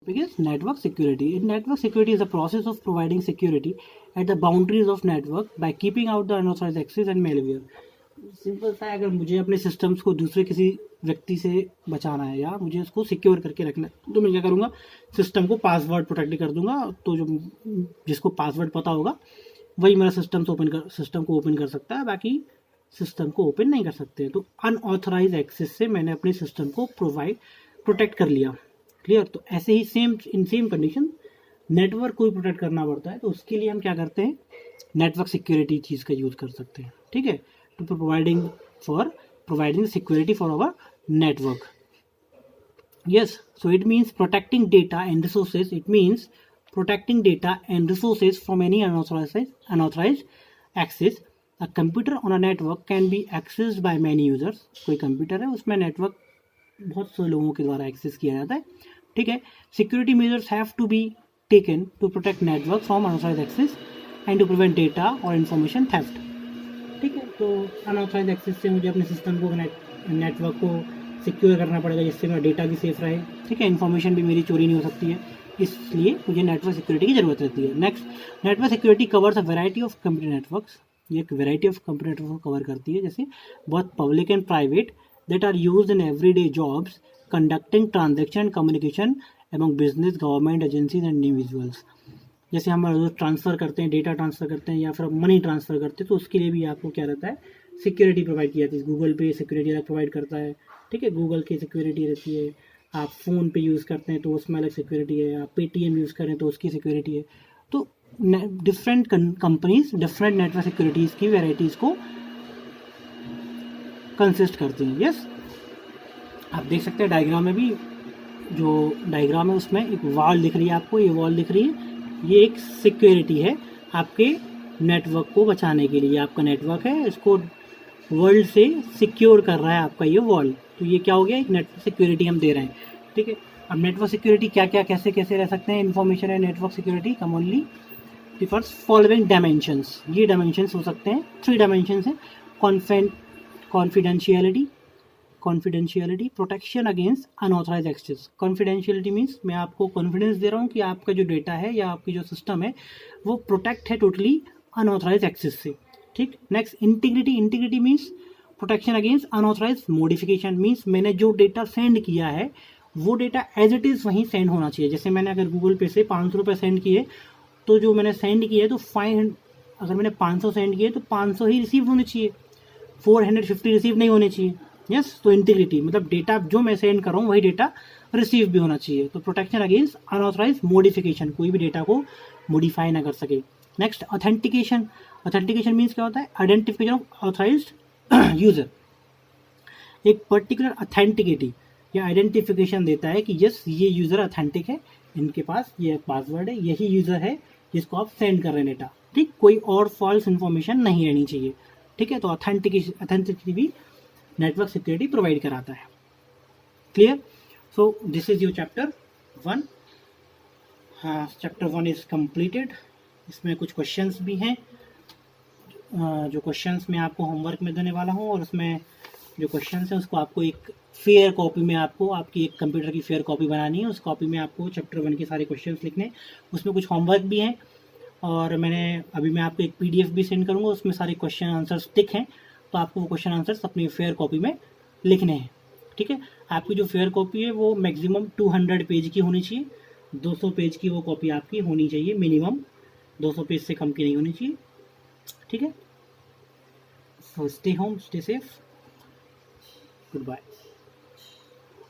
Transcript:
topic is network security. In network security is the process of providing security at the boundaries of network by keeping out the unauthorized access and malware. Simple सा है, अगर मुझे अपने systems को दूसरे किसी व्यक्ति से बचाना है या मुझे उसको सिक्योर करके रखना है तो मैं क्या करूँगा, सिस्टम को पासवर्ड प्रोटेक्ट कर दूंगा। तो जो जिसको पासवर्ड पता होगा वही मेरा सिस्टम को ओपन कर सकता है, बाकी सिस्टम को ओपन नहीं कर सकते। तो अनऑथराइज एक्सेस से मैंने अपने सिस्टम को प्रोटेक्ट कर लिया। क्लियर। तो ऐसे ही सेम कंडीशन नेटवर्क को भी प्रोटेक्ट करना पड़ता है। तो उसके लिए हम क्या करते हैं, नेटवर्क सिक्योरिटी चीज़ का यूज़ कर सकते हैं। ठीक है, to providing security for our network. Yes, so it means protecting data and resources. It means protecting data and resources from any unauthorized access. A computer on a network can be accessed by many users. कोई computer है उसमें network बहुत से लोगों के द्वारा access किया जाता है। ठीक है, security measures have to be taken to protect network from unauthorized access and to prevent data और इन्फॉर्मेशन थेफ्ट। ठीक है, तो अनऑथराइज एक्सेस से मुझे अपने सिस्टम को नेटवर्क को सिक्योर करना पड़ेगा जिससे मेरा डेटा भी सेफ रहे। ठीक है, इन्फॉर्मेशन भी मेरी चोरी नहीं हो सकती है, इसलिए मुझे नेटवर्क सिक्योरिटी की ज़रूरत रहती है। Next, network security covers a variety of computer networks. ये एक वैरायटी ऑफ कंप्यूटर नेटवर्क को कवर करती है, जैसे बहुत public and private that are used in everyday jobs conducting transaction communication among business government agencies and individuals. जैसे हम transfer करते हैं, डेटा ट्रांसफ़र करते हैं या फिर मनी ट्रांसफ़र करते हैं, तो उसके लिए भी आपको क्या रहता है, सिक्योरिटी प्रोवाइड की जाती है। गूगल पे सिक्योरिटी अलग प्रोवाइड करता है। ठीक है, गूगल की सिक्योरिटी रहती है। आप फ़ोन पे यूज़ करते हैं तो उसमें अलग सिक्योरिटी है। आप पेटीएम यूज़ करें तो उसकी सिक्योरिटी है। तो different companies different network securities की वेराइटीज़ को कंसिस्ट करती हैं। यस, आप देख सकते हैं डायग्राम में भी, जो डायग्राम है उसमें एक वॉल दिख रही है आपको, ये वॉल दिख रही है, ये एक सिक्योरिटी है आपके नेटवर्क को बचाने के लिए। आपका नेटवर्क है, इसको वर्ल्ड से सिक्योर कर रहा है आपका ये वॉल। तो ये क्या हो गया, एक नेटवर्क सिक्योरिटी हम दे रहे हैं। ठीक है, अब नेटवर्क सिक्योरिटी क्या क्या कैसे कैसे रह सकते हैं इन्फॉर्मेशन है network security commonly differs following dimensions. ये डायमेंशंस हो सकते हैं, 3 डायमेंशंस हैं। Confidentiality, protection against unauthorize access. Confidentiality means मैं आपको कॉन्फिडेंस दे रहा हूँ कि आपका जो डेटा है या आपकी जो सिस्टम है वो प्रोटेक्ट है टोटली अनऑथराइज एक्सेस से। ठीक। Next, integrity means protection against unauthorize modification. Means मैंने जो डेटा सेंड किया है वो डेटा एज इट इज़ वहीं सेंड होना चाहिए। जैसे मैंने अगर गूगल पे से 500 रुपये सेंड किए तो जो मैंने सेंड किया है तो अगर मैंने 500 सेंड किए तो 500 ही रिसीव होने चाहिए, 450 रिसीव नहीं होने चाहिए। यस, तो इंटीग्रिटी मतलब डेटा जो मैं सेंड कर रहा हूँ वही डेटा रिसीव भी होना चाहिए। तो प्रोटेक्शन अगेंस्ट अनऑथराइज मॉडिफिकेशन, कोई भी डेटा को मॉडिफाई ना कर सके। नेक्स्ट, ऑथेंटिकेशन मीन्स क्या होता है, आइडेंटिफिकेशन ऑफ ऑथराइज्ड यूजर। एक पर्टिकुलर ऑथेंटिकेटी या आइडेंटिफिकेशन देता है कि यस ये यूज़र ऑथेंटिक है, इनके पास ये पासवर्ड है, यही यूज़र है जिसको आप सेंड कर रहे हैं डेटा। ठीक, कोई और फॉल्स इन्फॉर्मेशन नहीं रहनी चाहिए। ठीक है, तो ऑथेंटिसिटी भी नेटवर्क सिक्योरिटी प्रोवाइड कराता है। Clear. So this is your chapter 1। हाँ, चैप्टर 1 इज कंप्लीटेड। इसमें कुछ क्वेश्चंस भी हैं, जो क्वेश्चंस मैं आपको होमवर्क में देने वाला हूँ, और उसमें जो क्वेश्चंस हैं उसको आपको एक फेयर कॉपी में आपकी एक कंप्यूटर की फेयर कॉपी बनानी है। उस कॉपी में आपको चैप्टर 1 के सारे क्वेश्चंस लिखने, उसमें कुछ होमवर्क भी हैं, और मैं आपको एक PDF भी सेंड करूँगा, उसमें सारे क्वेश्चन आंसर्स टिक हैं। तो आपको वो क्वेश्चन आंसर्स अपनी फेयर कॉपी में लिखने हैं। ठीक है, आपकी जो फेयर कॉपी है वो मैक्सिमम 200 पेज की होनी चाहिए। 200 पेज की वो कॉपी आपकी होनी चाहिए मिनिमम, 200 पेज से कम की नहीं होनी चाहिए। ठीक है, so stay home, stay safe, good bye.